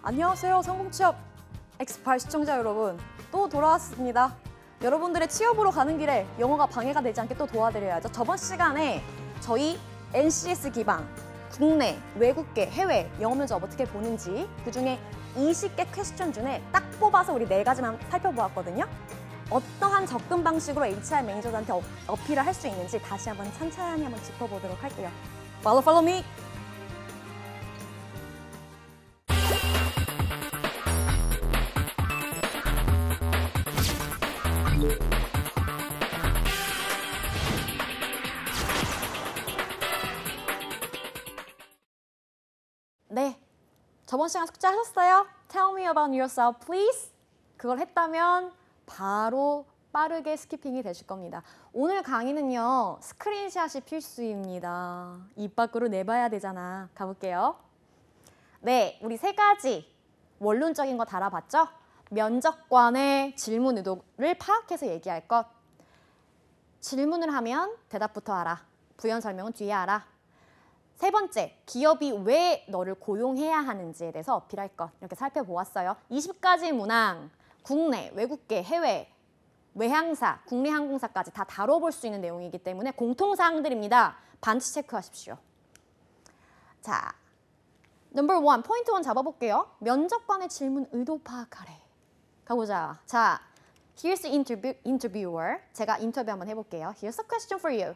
안녕하세요. 성공취업 X8 시청자 여러분. 또 돌아왔습니다. 여러분들의 취업으로 가는 길에 영어가 방해가 되지 않게 또 도와드려야죠. 저번 시간에 저희 NCS 기반, 국내, 외국계, 해외 영어 면접 어떻게 보는지 그중에 20개 퀘스천 중에 딱 뽑아서 우리 4가지만 살펴보았거든요. 어떠한 접근 방식으로 HR 매니저들한테 어필을 할 수 있는지 다시 한번 천천히 한번 짚어보도록 할게요. Follow me! 네, 저번 시간 숙제하셨어요? Tell me about yourself, please. 그걸 했다면 바로 빠르게 스키핑이 되실 겁니다. 오늘 강의는요, 스크린샷이 필수입니다. 입 밖으로 내봐야 되잖아. 가볼게요. 네, 우리 3가지 원론적인 거 달아봤죠? 면접관의 질문 의도를 파악해서 얘기할 것. 질문을 하면 대답부터 알아. 부연 설명은 뒤에 알아. 3번째, 기업이 왜 너를 고용해야 하는지에 대해서 어필할 것. 이렇게 살펴보았어요. 20가지 문항, 국내, 외국계, 해외, 외항사, 국내 항공사까지 다 다뤄볼 수 있는 내용이기 때문에 공통사항들입니다. 반드시 체크하십시오. 자, 넘버 1, 포인트 1 잡아볼게요. 면접관의 질문 의도 파악하래. 가보자. 자, here's the interviewer. 제가 인터뷰 한번 해볼게요. Here's a question for you.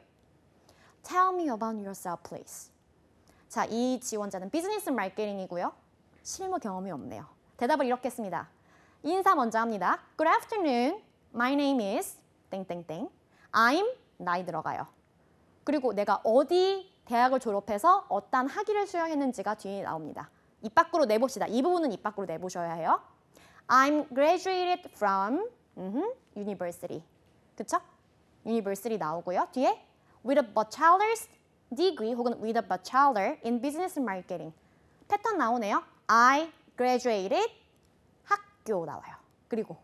Tell me about yourself, please. 자, 이 지원자는 비즈니스 마케팅이고요. 실무 경험이 없네요. 대답을 이렇게 했습니다. 인사 먼저 합니다. Good afternoon. My name is 땡땡땡. I'm 나이 들어가요. 그리고 내가 어디 대학을 졸업해서 어떤 학위를 수행했는지가 뒤에 나옵니다. 입 밖으로 내봅시다. 이 부분은 입 밖으로 내보셔야 해요. I'm graduated from university. 그쵸? university 나오고요. 뒤에 with a bachelor's degree 혹은 with a bachelor in business marketing. 패턴 나오네요. I graduated 학교 나와요. 그리고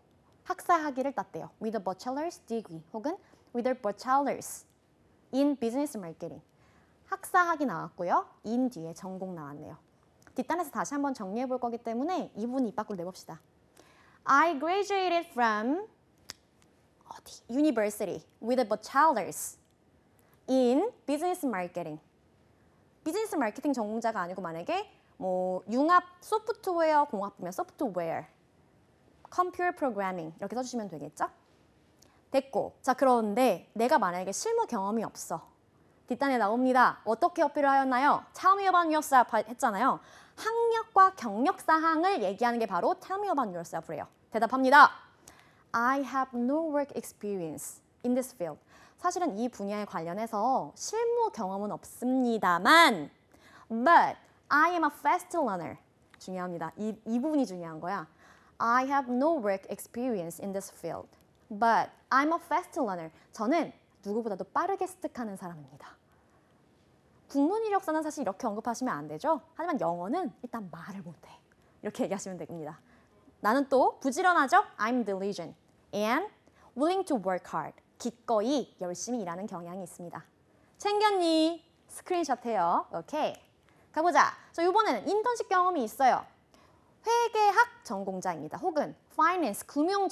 학사 학위를 땄대요. with a bachelor's degree 혹은 with a bachelor's in business marketing. 학사 학위 나왔고요. in 뒤에 전공 나왔네요. 뒷단에서 다시 한번 정리해 볼 거기 때문에 이 부분 입 밖으로 내봅시다. I graduated from 어디? University with a bachelor's in business marketing. 비즈니스 마케팅 전공자가 아니고 만약에 뭐 융합 소프트웨어 공학부면 소프트웨어, 컴퓨터 프로그래밍 이렇게 써주시면 되겠죠? 됐고, 자 그런데 내가 만약에 실무 경험이 없어. 뒷단에 나옵니다. 어떻게 어필을 하였나요? Tell me about yourself 했잖아요. 학력과 경력 사항을 얘기하는 게 바로 Tell me about yourself래요. 대답합니다. I have no work experience in this field. 사실은 이 분야에 관련해서 실무 경험은 없습니다만 But I am a fast learner. 중요합니다. 이 부분이 중요한 거야. I have no work experience in this field. But I'm a fast learner. 저는 누구보다도 빠르게 습득하는 사람입니다. 국문 이력서는 사실 이렇게 언급하시면 안 되죠. 하지만 영어는 일단 말을 못해. 이렇게 얘기하시면 됩니다. 나는 또 부지런하죠. I'm diligent and willing to work hard. 기꺼이 열심히 일하는 경향이 있습니다. 챙겼니? 스크린샷 해요. 오케이. 가보자. 저 이번에는 인턴십 경험이 있어요. 회계학 전공자입니다. 혹은 파이낸스, 금융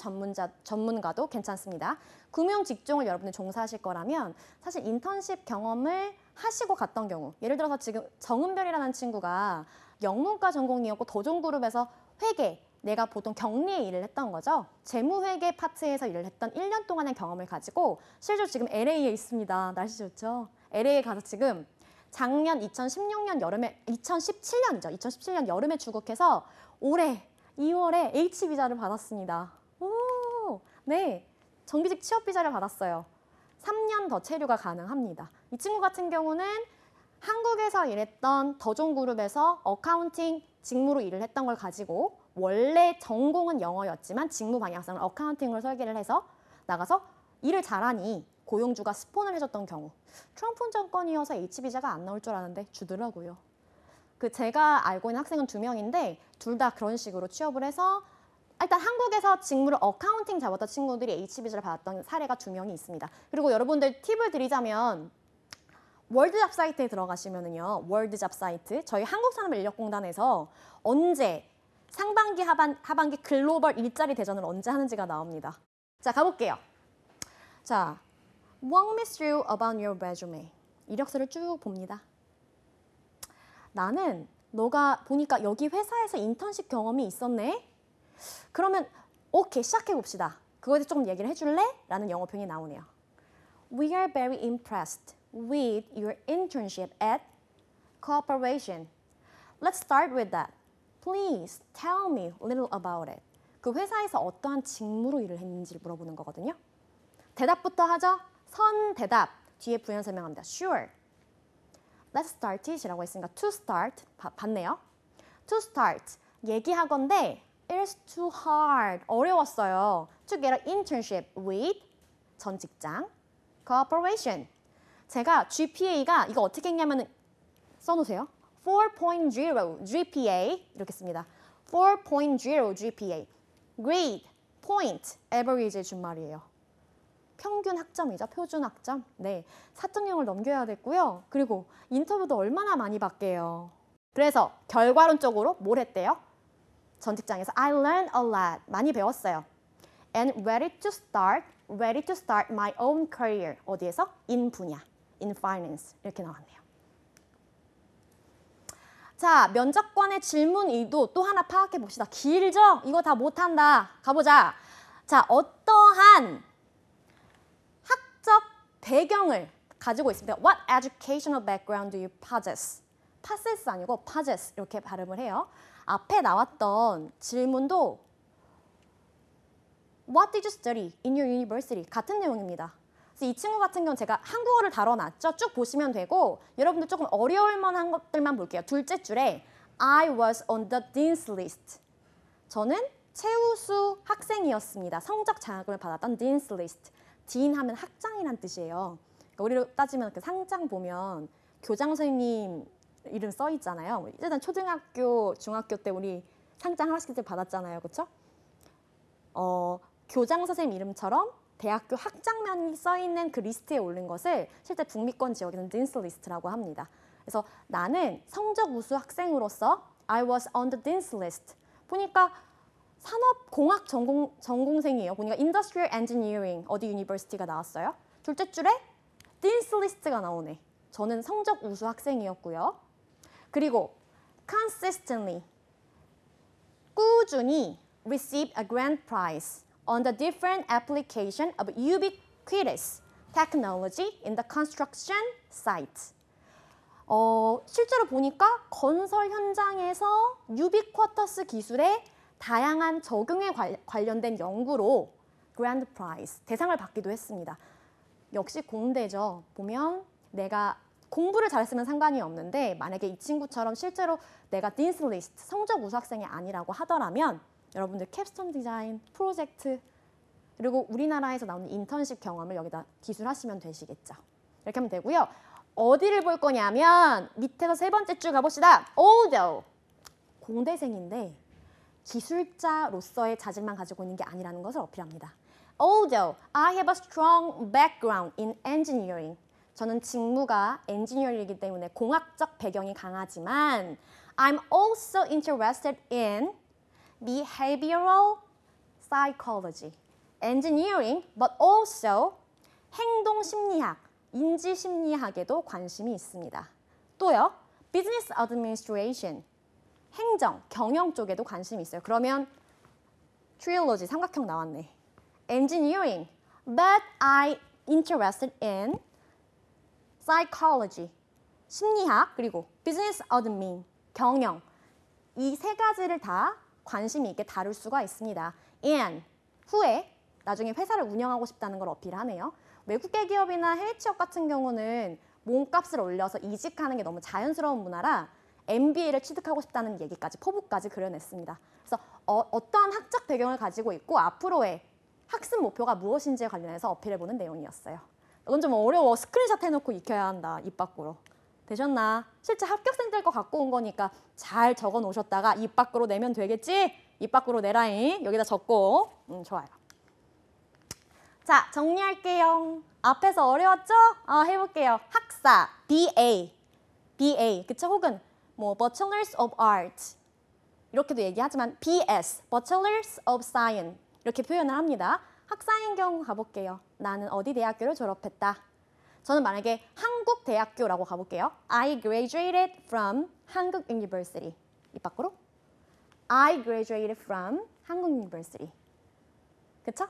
전문가도 괜찮습니다. 금융 직종을 여러분이 종사하실 거라면 사실 인턴십 경험을 하시고 갔던 경우, 예를 들어서 지금 정은별이라는 친구가 영문과 전공이었고 도종그룹에서 회계, 내가 보통 격리의 일을 했던 거죠. 재무회계 파트에서 일을 했던 1년 동안의 경험을 가지고 실제로 지금 LA에 있습니다. 날씨 좋죠? LA에 가서 지금 작년 2016년 여름에 2017년이죠. 2017년 여름에 출국해서 올해 2월에 H비자를 받았습니다. 오, 네, 정규직 취업 비자를 받았어요. 3년 더 체류가 가능합니다. 이 친구 같은 경우는 한국에서 일했던 더종그룹에서 어카운팅 직무로 일을 했던 걸 가지고 원래 전공은 영어였지만 직무 방향성은 어카운팅을 설계를 해서 나가서 일을 잘하니 고용주가 스폰을 해줬던 경우. 트럼프 정권이어서 H비자가 안 나올 줄 알았는데 주더라고요. 그 제가 알고 있는 학생은 2명인데 둘 다 그런 식으로 취업을 해서 일단 한국에서 직무를 어카운팅 잡았던 친구들이 H비자를 받았던 사례가 2명이 있습니다. 그리고 여러분들 팁을 드리자면 월드잡 사이트에 들어가시면은요. 월드잡 사이트 저희 한국산업인력공단에서 언제 상반기, 하반기 글로벌 일자리 대전을 언제 하는지가 나옵니다. 자, 가볼게요. 자, walk me through about your resume. 이력서를 쭉 봅니다. 나는 너가 보니까 여기 회사에서 인턴십 경험이 있었네? 그러면 오케이, 시작해 봅시다. 그거에 대해서 조금 얘기를 해줄래? 라는 영어 표현이 나오네요. We are very impressed with your internship at Corporation. Let's start with that. Please tell me a little about it. 그 회사에서 어떠한 직무로 일을 했는지를 물어보는 거거든요. 대답부터 하죠. 선 대답 뒤에 부연 설명합니다. Sure. Let's start it이라고 했으니까 to start 봤네요. To start 얘기하건데 It's too hard. 어려웠어요. To get an internship with 전 직장 Corporation. 제가 GPA가 이거 어떻게 했냐면 써놓으세요. 4.0 GPA 이렇게 씁니다. 4.0 GPA. Grade, point, average의 준말이에요. 평균 학점이죠. 표준 학점. 네, 4.0을 넘겨야 됐고요. 그리고 인터뷰도 얼마나 많이 받게요. 그래서 결과론적으로 뭘 했대요? 전 직장에서 I learned a lot. 많이 배웠어요. And ready to start my own career. 어디에서? in 분야, in finance. 이렇게 나왔네요. 자, 면접관의 질문 의도 또 하나 파악해 봅시다. 길죠? 이거 다 못한다. 가보자. 자, 어떠한 학적 배경을 가지고 있습니다. What educational background do you possess? possess 아니고 possess 이렇게 발음을 해요. 앞에 나왔던 질문도 What did you study in your university? 같은 내용입니다. 그래서 이 친구 같은 경우는 제가 한국어를 다뤄놨죠. 쭉 보시면 되고 여러분들 조금 어려울 만한 것들만 볼게요. 둘째 줄에 I was on the dean's list. 저는 최우수 학생이었습니다. 성적 장학금을 받았던 dean's list. dean 하면 학장이란 뜻이에요. 그러니까 우리로 따지면 그 상장 보면 교장 선생님 이름 써 있잖아요. 일단 초등학교, 중학교 때 우리 상장 하나씩 받았잖아요. 그렇죠? 교장 선생님 이름처럼 대학교 학장면이 써 있는 그 리스트에 오른 것을 실제 북미권 지역에서는 dean's list라고 합니다. 그래서 나는 성적 우수 학생으로서 I was on the dean's list. 보니까 산업공학 전공생이에요. 보니까 Industrial Engineering 어디 유니버시티가 나왔어요. 둘째 줄에 dean's list가 나오네. 저는 성적 우수 학생이었고요. 그리고 consistently 꾸준히 receive a grand prize on the different application of ubiquitous technology in the construction site. 실제로 보니까 건설 현장에서 유비쿼터스 기술의 다양한 적용에 관련된 연구로 그랜드 프라이즈, 대상을 받기도 했습니다. 역시 공대죠. 보면 내가 공부를 잘했으면 상관이 없는데 만약에 이 친구처럼 실제로 내가 딘스 리스트, 성적 우수 학생이 아니라고 하더라면 여러분들 캡스톤 디자인, 프로젝트, 그리고 우리나라에서 나오는 인턴십 경험을 여기다 기술하시면 되시겠죠. 이렇게 하면 되고요. 어디를 볼 거냐면 밑에서 세 번째 줄 가봅시다. Although 공대생인데 기술자로서의 자질만 가지고 있는 게 아니라는 것을 어필합니다. Although I have a strong background in engineering. 저는 직무가 엔지니어이기 때문에 공학적 배경이 강하지만 I'm also interested in behavioral psychology. engineering, but also 행동심리학, 인지심리학에도 관심이 있습니다. 또요, business administration, 행정, 경영 쪽에도 관심이 있어요. 그러면 트릴로지, 삼각형 나왔네. engineering, but I interested in psychology, 심리학, 그리고 business admin, 경영. 이 세 가지를 다 관심이 있게 다룰 수가 있습니다. and 후에 나중에 회사를 운영하고 싶다는 걸 어필하네요. 외국계 기업이나 해외 취업 같은 경우는 몸값을 올려서 이직하는 게 너무 자연스러운 문화라 MBA를 취득하고 싶다는 얘기까지, 포부까지 그려냈습니다. 그래서 어떠한 학적 배경을 가지고 있고 앞으로의 학습 목표가 무엇인지에 관련해서 어필해보는 내용이었어요. 이건 좀 어려워. 스크린샷 해놓고 익혀야 한다. 입 밖으로. 되셨나? 실제 합격생들 거 갖고 온 거니까 잘 적어 놓으셨다가 입 밖으로 내면 되겠지? 입 밖으로 내라잉. 여기다 적고. 좋아요. 자, 정리할게요. 앞에서 어려웠죠? 해볼게요. 학사, BA, 그쵸? 혹은 뭐 Bachelors of Arts, 이렇게도 얘기하지만 BS, Bachelors of Science 이렇게 표현을 합니다. 학사인 경우 가볼게요. 나는 어디 대학교를 졸업했다. 저는 만약에 한국 대학교라고 가볼게요. I graduated from 한국 University. 입 밖으로. I graduated from 한국 University. 그쵸?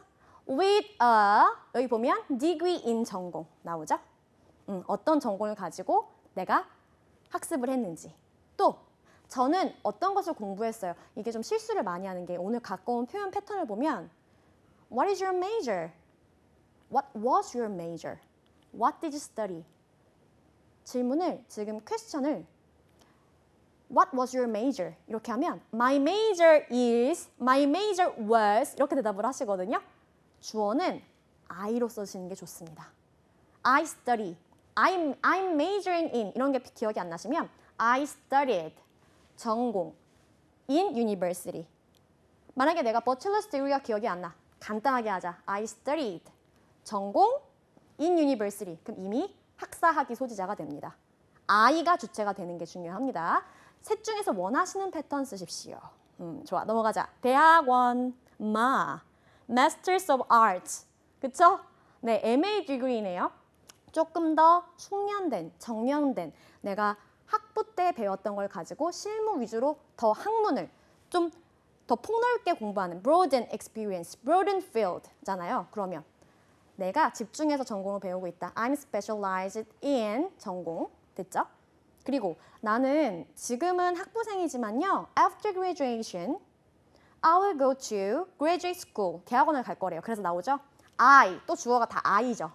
With a, 여기 보면 degree in 전공 나오죠? 어떤 전공을 가지고 내가 학습을 했는지. 또 저는 어떤 것을 공부했어요. 이게 좀 실수를 많이 하는 게 오늘 갖고 온 표현 패턴을 보면 What is your major? What was your major? What did you study? 질문을 지금 퀘스천을 What was your major? 이렇게 하면 My major is, my major was 이렇게 대답을 하시거든요. 주어는 I로 써주시는 게 좋습니다. I study, I'm majoring in 이런 게 기억이 안 나시면 I studied, 전공, in university. 만약에 내가 bachelor's degree가 기억이 안 나. 간단하게 하자. I studied, 전공, in university. 그럼 이미 학사학위 소지자가 됩니다. I가 주체가 되는 게 중요합니다. 셋 중에서 원하시는 패턴 쓰십시오. 좋아, 넘어가자. 대학원, Masters of Arts. 그쵸? 네, MA degree네요. 조금 더 숙련된, 정년된 내가 학부 때 배웠던 걸 가지고 실무 위주로 더 학문을 좀 더 폭넓게 공부하는 broaden experience, broaden field잖아요. 그러면 내가 집중해서 전공을 배우고 있다. I'm specialized in 전공. 됐죠? 그리고 나는 지금은 학부생이지만요. After graduation, I will go to graduate school. 대학원을 갈 거래요. 그래서 나오죠. I, 또 주어가 다 I죠.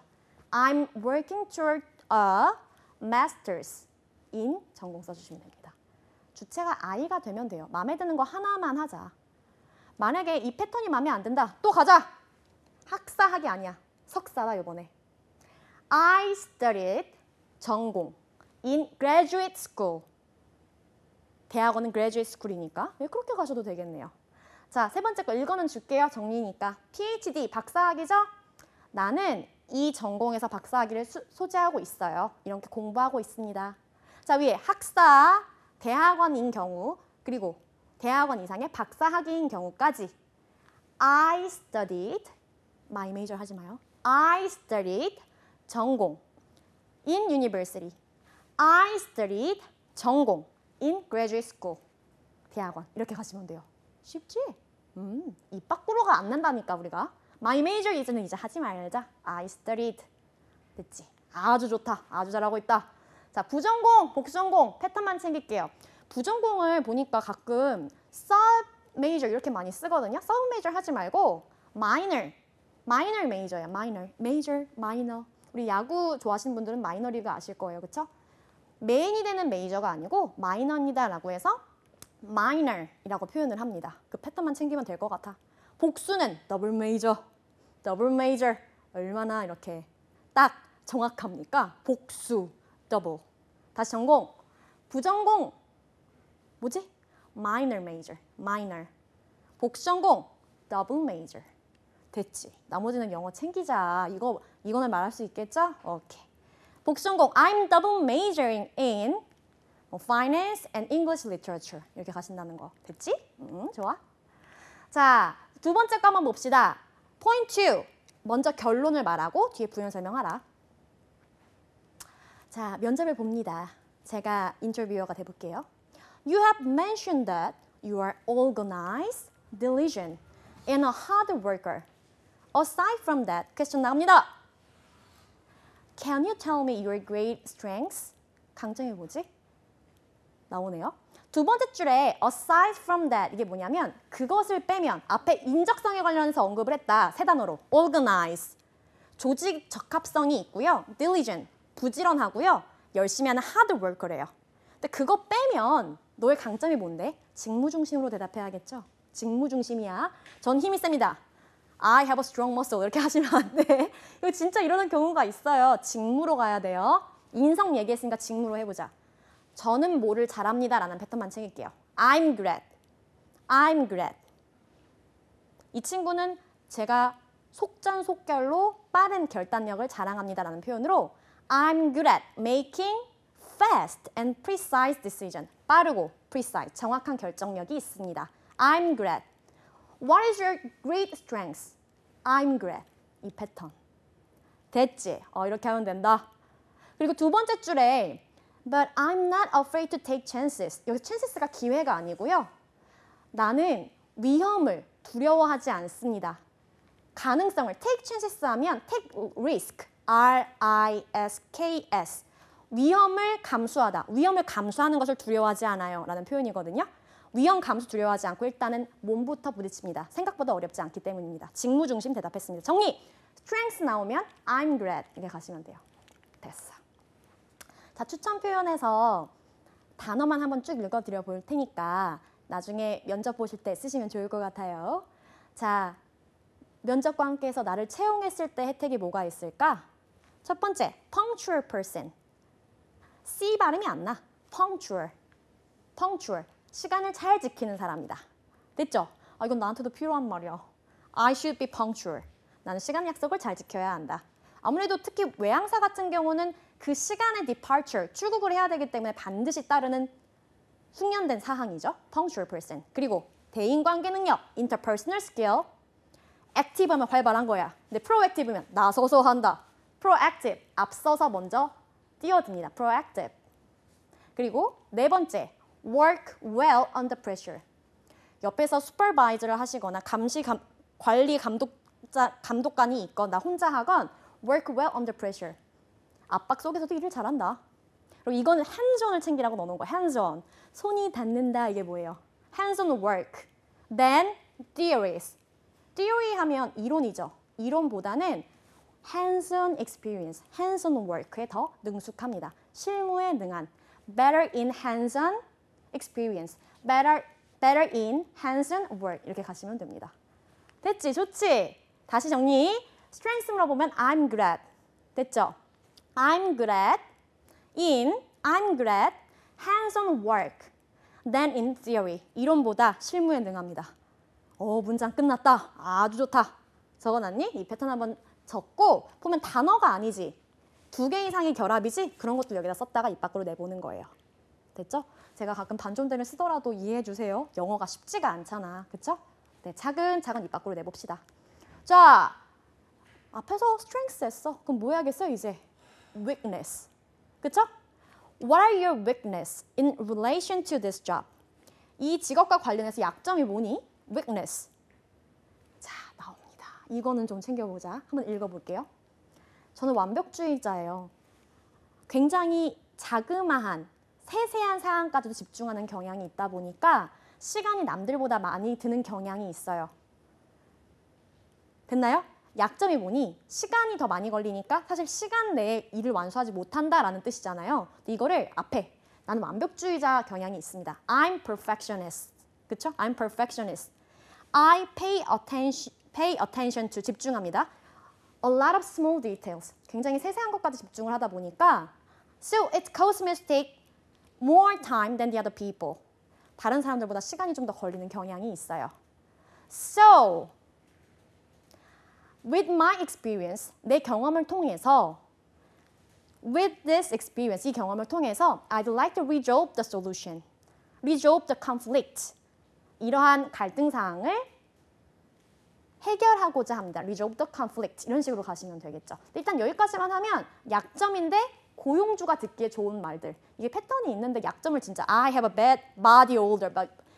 I'm working toward a master's in 전공 써주시면 됩니다. 주체가 I가 되면 돼요. 마음에 드는 거 하나만 하자. 만약에 이 패턴이 마음에 안 든다. 또 가자. 학사학이 아니야. 석사다 이번에. I studied 전공 in graduate school. 대학원은 graduate school이니까 그렇게 가셔도 되겠네요. 자, 세 번째 거 읽어는 줄게요. 정리니까. PhD, 박사학위죠? 나는 이 전공에서 박사학위를 소지하고 있어요. 이렇게 공부하고 있습니다. 자, 위에 학사, 대학원인 경우, 그리고 대학원 이상의 박사학위인 경우까지 I studied, my major 하지 마요. I studied 전공 in university. I studied 전공 in graduate school. 대학원 이렇게 가시면 돼요. 쉽지? 입 밖으로가 안 난다니까 우리가. My major is는 이제 하지 말자. I studied. 됐지? 아주 좋다. 아주 잘하고 있다. 자, 부전공, 복전공 패턴만 챙길게요. 부전공을 보니까 가끔 sub major 이렇게 많이 쓰거든요. sub major 하지 말고 minor major야. major, minor. 우리 야구 좋아하시는 분들은 마이너 리그 아실 거예요. 그쵸? 메인이 되는 메이저가 아니고 마이너입니다라고 해서 minor이라고 표현을 합니다. 그 패턴만 챙기면 될 것 같아. 복수는 더블 메이저. 얼마나 이렇게 딱 정확합니까? 복수, 더블. 다시 전공, 부전공. 뭐지? minor major. 복전공, double major. 됐지. 나머지는 영어 챙기자. 이거는 말할 수 있겠죠? 오케이. 복전공, I'm double majoring in finance and English literature. 이렇게 가신다는 거. 됐지? 좋아. 자, 두 번째 거 한번 봅시다. Point 2. 먼저 결론을 말하고 뒤에 부연 설명하라. 자, 면접을 봅니다. 제가 인터뷰어가 돼볼게요. You have mentioned that you are organized, diligent, and a hard worker. Aside from that, question 나갑니다. Can you tell me your great strengths? 강점이 뭐지? 나오네요. 두 번째 줄에 aside from that 이게 뭐냐면 그것을 빼면 앞에 인적성에 관련해서 언급을 했다. 세 단어로 organize, 조직 적합성이 있고요. diligent, 부지런하고요. 열심히 하는 hard worker래요. 근데 그거 빼면 너의 강점이 뭔데? 직무 중심으로 대답해야겠죠. 직무 중심이야. 전 힘이 셉니다. I have a strong muscle 이렇게 하시면 안 돼. 이거 진짜 이러는 경우가 있어요. 직무로 가야 돼요. 인성 얘기했으니까 직무로 해보자. 저는 뭐를 잘합니다 라는 패턴만 챙길게요. I'm great. 이 친구는 제가 속전속결로 빠른 결단력을 자랑합니다 라는 표현으로 I'm good at making fast and precise decision. 빠르고 precise, 정확한 결정력이 있습니다. I'm great. What is your great strength? I'm great. 이 패턴. 됐지? 이렇게 하면 된다. 그리고 두 번째 줄에 But I'm not afraid to take chances. 여기 chances가 기회가 아니고요. 나는 위험을 두려워하지 않습니다. 가능성을 take chances 하면 take risk, R-I-S-K-S. 위험을 감수하다. 위험을 감수하는 것을 두려워하지 않아요. 라는 표현이거든요. 위험 감수 두려워하지 않고 일단은 몸부터 부딪힙니다. 생각보다 어렵지 않기 때문입니다. 직무 중심 대답했습니다. 정리! strength 나오면 I'm great. 이렇게 가시면 돼요. 됐어. 자, 추천 표현에서 단어만 한번 쭉 읽어드려 볼 테니까 나중에 면접 보실 때 쓰시면 좋을 것 같아요. 자, 면접과 함께 해서 나를 채용했을 때 혜택이 뭐가 있을까? 첫 번째, punctual person. C 발음이 안 나. punctual. punctual. 시간을 잘 지키는 사람이다. 됐죠? 이건 나한테도 필요한 말이야. I should be punctual. 나는 시간 약속을 잘 지켜야 한다. 아무래도 특히 외항사 같은 경우는 그 시간의 departure, 출국을 해야 되기 때문에 반드시 따르는 숙련된 사항이죠. punctual person. 그리고 대인관계 능력, interpersonal skill. active하면 활발한 거야. 근데 proactive면 나서서 한다. proactive, 앞서서 먼저 뛰어듭니다. proactive. 그리고 네 번째, work well under pressure. 옆에서 supervisor를 하시거나 관리 감독관이 있거나 혼자 하건 work well under pressure. 압박 속에서도 일을 잘한다. 그리고 이거는 hands-on을 챙기라고 넣어놓은 거야. hands-on. 손이 닿는다 이게 뭐예요? hands-on work. Then theories. theory 하면 이론이죠. 이론보다는 hands-on experience, hands-on work에 더 능숙합니다. 실무에 능한. better in hands-on experience. better in hands-on work. 이렇게 가시면 됩니다. 됐지? 좋지? 다시 정리. strength 물어보면 I'm great. 됐죠? I'm great in, I'm great hands-on work than in theory. 이론보다 실무에 능합니다. 문장 끝났다. 아주 좋다. 적어놨니? 이 패턴 한번 적고 보면 단어가 아니지. 2개 이상의 결합이지? 그런 것도 여기다 썼다가 입 밖으로 내보는 거예요. 됐죠? 제가 가끔 반존대를 쓰더라도 이해해 주세요. 영어가 쉽지가 않잖아. 그쵸? 네, 차근차근 입 밖으로 내봅시다. 자, 앞에서 strength 했어. 그럼 뭐 해야겠어요, 이제? weakness. 그쵸? What are your weakness in relation to this job? 이 직업과 관련해서 약점이 뭐니? weakness. 자, 나옵니다. 이거는 좀 챙겨보자. 한번 읽어볼게요. 저는 완벽주의자예요. 굉장히 자그마한 세세한 사항까지도 집중하는 경향이 있다 보니까 시간이 남들보다 많이 드는 경향이 있어요. 됐나요? 약점이 뭐니? 시간이 더 많이 걸리니까 사실 시간 내에 일을 완수하지 못한다라는 뜻이잖아요. 이거를 앞에 나는 완벽주의자 경향이 있습니다. I'm perfectionist. 그쵸? I'm perfectionist. I pay attention to 집중합니다. A lot of small details. 굉장히 세세한 것까지 집중을 하다 보니까 So it costs me to take more time than the other people. 다른 사람들보다 시간이 좀 더 걸리는 경향이 있어요. So with my experience, 내 경험을 통해서 with this experience, 이 경험을 통해서 I'd like to resolve the solution, resolve the conflict. 이러한 갈등 사항을 해결하고자 합니다. resolve the conflict. 이런 식으로 가시면 되겠죠. 일단 여기까지만 하면 약점인데 고용주가 듣기에 좋은 말들. 이게 패턴이 있는데 약점을 진짜 I have a bad body odor,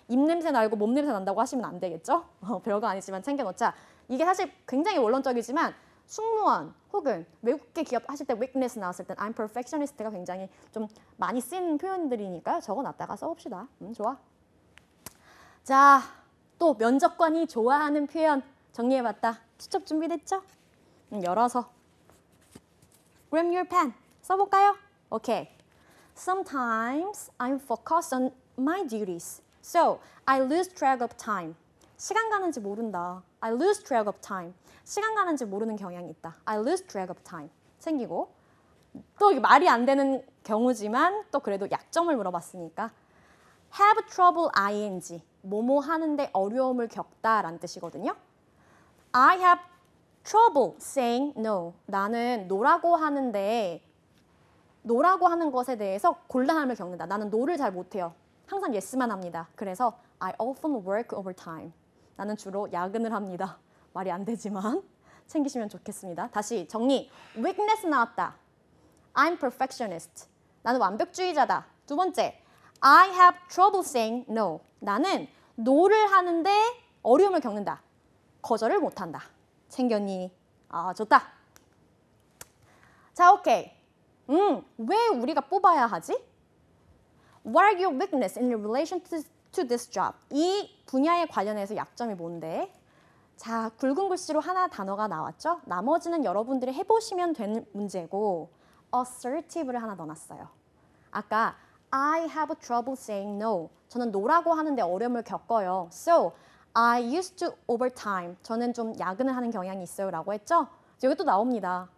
입냄새 나고 몸냄새 난다고 하시면 안 되겠죠? 별거 아니지만 챙겨놓자. 이게 사실 굉장히 원론적이지만 승무원 혹은 외국계 기업 하실 때 weakness 나왔을 땐 I'm perfectionist가 굉장히 좀 많이 쓰이는 표현들이니까 적어놨다가 써봅시다. 좋아. 자, 또 면접관이 좋아하는 표현 정리해봤다. 수첩 준비됐죠? 열어서 Grab your pen. 써볼까요? 오케이. Sometimes I'm focused on my duties. So I lose track of time. 시간 가는지 모른다. I lose track of time. 시간 가는지 모르는 경향이 있다. I lose track of time. 챙기고 또 이게 말이 안 되는 경우지만 또 그래도 약점을 물어봤으니까 have trouble ing. 뭐뭐 하는데 어려움을 겪다라는 뜻이거든요. I have trouble saying no. 나는 노라고 하는데 노라고 하는 것에 대해서 곤란함을 겪는다. 나는 노를 잘 못해요. 항상 yes만 합니다. 그래서 I often work overtime. 나는 주로 야근을 합니다. 말이 안 되지만 챙기시면 좋겠습니다. 다시 정리. weakness 나왔다. I'm perfectionist. 나는 완벽주의자다. 두 번째. I have trouble saying no. 나는 no를 하는데 어려움을 겪는다. 거절을 못한다. 챙겼니? 아, 좋다. 자, 오케이. 왜 우리가 뽑아야 하지? What are your weaknesses in relation to this job? 이 분야에 관련해서 약점이 뭔데? 자, 굵은 글씨로 하나 단어가 나왔죠? 나머지는 여러분들이 해보시면 되는 문제고 assertive를 하나 넣어놨어요. 아까 I have trouble saying no. 저는 no라고 하는데 어려움을 겪어요. So, I used to overtime. 저는 좀 야근을 하는 경향이 있어요. 라고 했죠? 여기 또 나옵니다.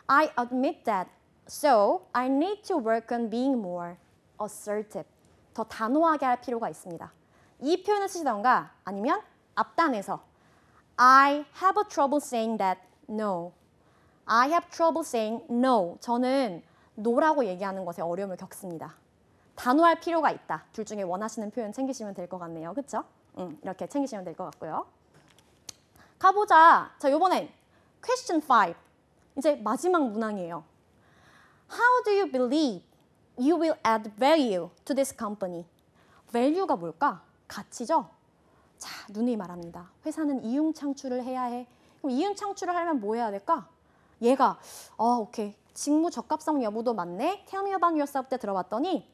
I admit that. So, I need to work on being more assertive. 더 단호하게 할 필요가 있습니다. 이 표현을 쓰시던가 아니면 앞단에서 I have trouble saying that no. I have trouble saying no. 저는 no라고 얘기하는 것에 어려움을 겪습니다. 단호할 필요가 있다. 둘 중에 원하시는 표현 챙기시면 될 것 같네요. 그렇죠? 이렇게 챙기시면 될 것 같고요. 가보자. 자, 이번엔 question 5. 이제 마지막 문항이에요. How do you believe you will add value to this company? value가 뭘까? 가치죠? 자, 누누이 말합니다. 회사는 이윤 창출을 해야 해. 그럼 이윤 창출을 하려면 뭐 해야 될까? 얘가 오케이. 직무 적합성 여부도 맞네. Tell me about yourself 때 들어봤더니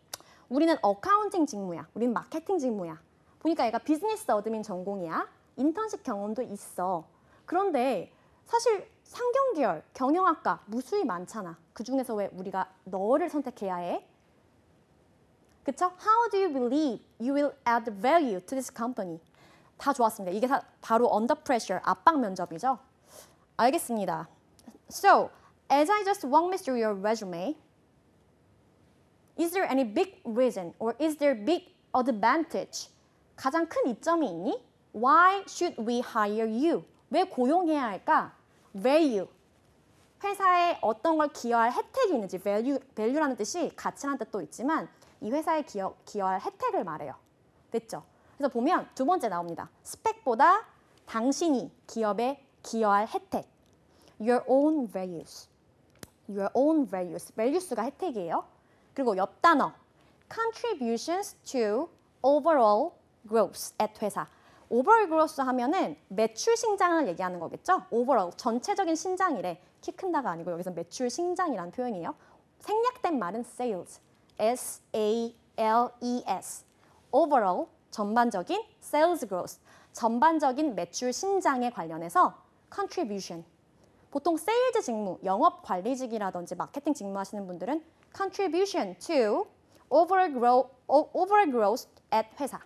우리는 어카운팅 직무야. 우리는 마케팅 직무야. 보니까 얘가 비즈니스 어드민 전공이야. 인턴십 경험도 있어. 그런데 사실 상경계열, 경영학과 무수히 많잖아. 그중에서 왜 우리가 너를 선택해야 해? 그쵸? How do you believe you will add value to this company? 다 좋았습니다. 이게 다 바로 under pressure, 압박 면접이죠. 알겠습니다. So, as I just walked me through your resume, is there any big reason or is there big advantage? 가장 큰 이점이 있니? Why should we hire you? 왜 고용해야 할까? Value. 회사에 어떤 걸 기여할 혜택이 있는지 value라는 뜻이 가치라는 뜻도 있지만 이 회사에 기여할 혜택을 말해요. 됐죠? 그래서 보면 두 번째 나옵니다. 스펙보다 당신이 기업에 기여할 혜택. Your own values. Your own values. values가 혜택이에요. 그리고 옆 단어. Contributions to overall growth at 회사. overall growth 하면은 매출 신장을 얘기하는 거겠죠? overall, 전체적인 신장이래. 키 큰다가 아니고 여기서 매출 신장이라는 표현이에요. 생략된 말은 sales. S-A-L-E-S. overall, 전반적인 sales growth. 전반적인 매출 신장에 관련해서 contribution. 보통 세일즈 직무, 영업 관리직이라든지 마케팅 직무 하시는 분들은 contribution to overall growth at 회사.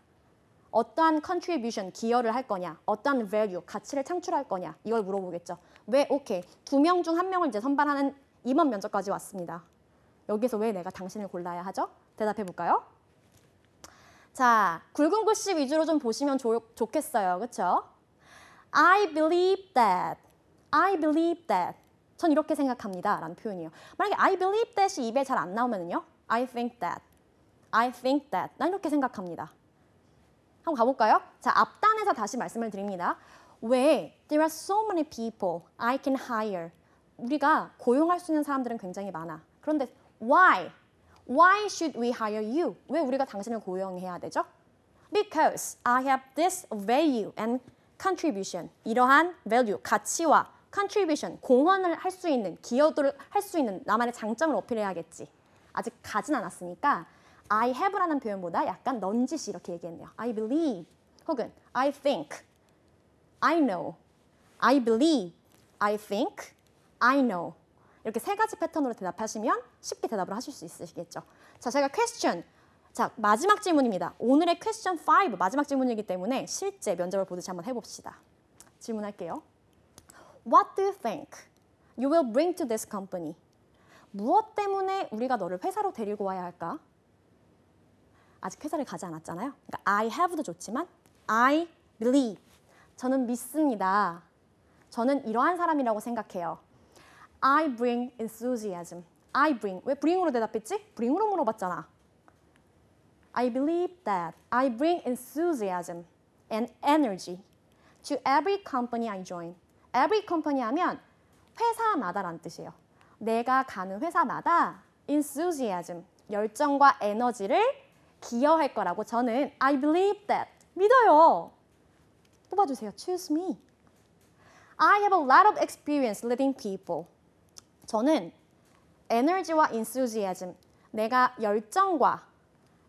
어떠한 contribution, 기여를 할 거냐, 어떠한 value, 가치를 창출할 거냐 이걸 물어보겠죠. 왜? 오케이. 2명 중 1명을 이제 선발하는 임원 면접까지 왔습니다. 여기서 왜 내가 당신을 골라야 하죠? 대답해 볼까요? 자, 굵은 글씨 위주로 좀 보시면 좋겠어요. 그렇죠? I believe that. I believe that. 전 이렇게 생각합니다. 라는 표현이에요. 만약에 I believe that이 입에 잘 안 나오면요. I think that. I think that. 난 이렇게 생각합니다. 한번 가볼까요? 자, 앞단에서 다시 말씀을 드립니다. 왜 there are so many people I can hire. 우리가 고용할 수 있는 사람들은 굉장히 많아. 그런데 why? Why should we hire you? 왜 우리가 당신을 고용해야 되죠? Because I have this value and contribution. 이러한 value, 가치와 contribution, 공헌을 할 수 있는, 기여도를 할 수 있는 나만의 장점을 어필해야겠지. 아직 가진 않았으니까 I have라는 표현보다 약간 넌지시 이렇게 얘기했네요. I believe 혹은 I think, I know, I believe, I think, I know. 이렇게 세 가지 패턴으로 대답하시면 쉽게 대답을 하실 수 있으시겠죠. 자, 제가 question. 자, 마지막 질문입니다. 오늘의 question 5 마지막 질문이기 때문에 실제 면접을 보듯이 한번 해봅시다. 질문할게요. What do you think you will bring to this company? 무엇 때문에 우리가 너를 회사로 데리고 와야 할까? 아직 회사를 가지 않았잖아요. 그러니까 I have도 좋지만 I believe. 저는 믿습니다. 저는 이러한 사람이라고 생각해요. I bring enthusiasm. I bring. 왜 bring으로 대답했지? bring으로 물어봤잖아. I believe that I bring enthusiasm and energy to every company I join. Every company 하면 회사마다란 뜻이에요. 내가 가는 회사마다 enthusiasm, 열정과 에너지를 기여할 거라고 저는 I believe that, 믿어요. 뽑아주세요. Choose me. I have a lot of experience leading people. 저는 에너지와 enthusiasm, 내가 열정과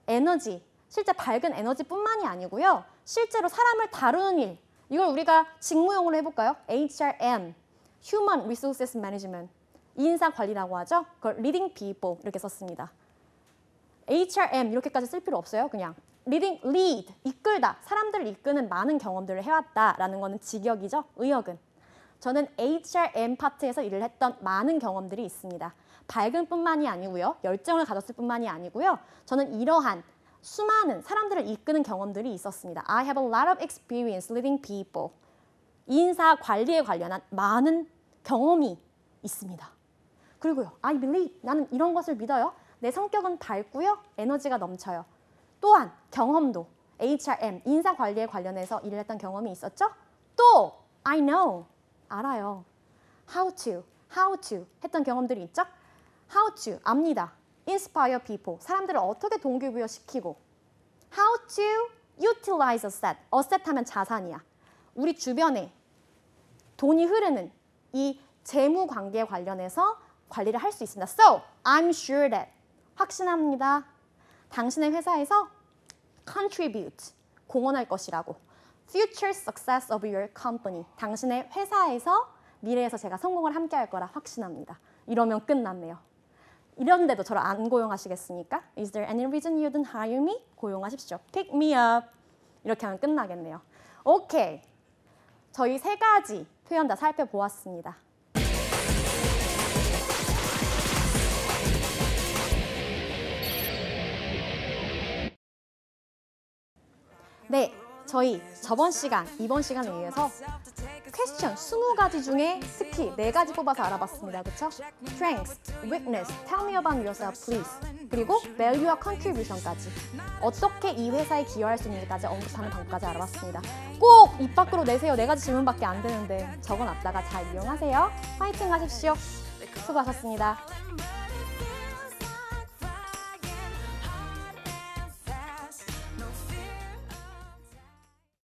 에너지, 실제 밝은 에너지뿐만이 아니고요. 실제로 사람을 다루는 일, 이걸 우리가 직무용어로 해볼까요? HRM, Human Resources Management, 인사관리라고 하죠. 그걸 leading people 이렇게 썼습니다. HRM 이렇게까지 쓸 필요 없어요. 그냥 lead, 이끌다, 사람들을 이끄는 많은 경험들을 해왔다라는 거는 직역이죠. 의역은. 저는 HRM 파트에서 일을 했던 많은 경험들이 있습니다. 밝은 뿐만이 아니고요. 열정을 가졌을 뿐만이 아니고요. 저는 이러한 수많은 사람들을 이끄는 경험들이 있었습니다. I have a lot of experience leading people. 인사 관리에 관련한 많은 경험이 있습니다. 그리고요. I believe. 나는 이런 것을 믿어요. 내 성격은 밝고요. 에너지가 넘쳐요. 또한 경험도 HRM, 인사 관리에 관련해서 일을 했던 경험이 있었죠. 또 I know. 알아요. How to 했던 경험들이 있죠. How to, 압니다. Inspire people, 사람들을 어떻게 동기부여시키고. How to utilize asset, asset 하면 자산이야. 우리 주변에 돈이 흐르는 이 재무 관계에 관련해서 관리를 할 수 있습니다. So, I'm sure that, 확신합니다. 당신의 회사에서 contribute, 공헌할 것이라고. Future success of your company, 당신의 회사에서 미래에서 제가 성공을 함께 할 거라 확신합니다. 이러면 끝났네요. 이런데도 저를 안 고용하시겠습니까? Is there any reason you didn't hire me? 고용하십시오. Pick me up. 이렇게 하면 끝나겠네요. 오케이. 저희 세 가지 표현 다 살펴보았습니다. 네, 저희 저번 시간, 이번 시간에 의해서 퀘스천 20가지 중에 특히 4가지 뽑아서 알아봤습니다. 그렇죠? Strengths, weakness, tell me about yourself, please. 그리고 value와 contribution까지. 어떻게 이 회사에 기여할 수 있는지까지 언급하는 방법까지 알아봤습니다. 꼭 입 밖으로 내세요. 4가지 질문밖에 안 되는데 적어놨다가 잘 이용하세요. 화이팅 하십시오. 수고하셨습니다.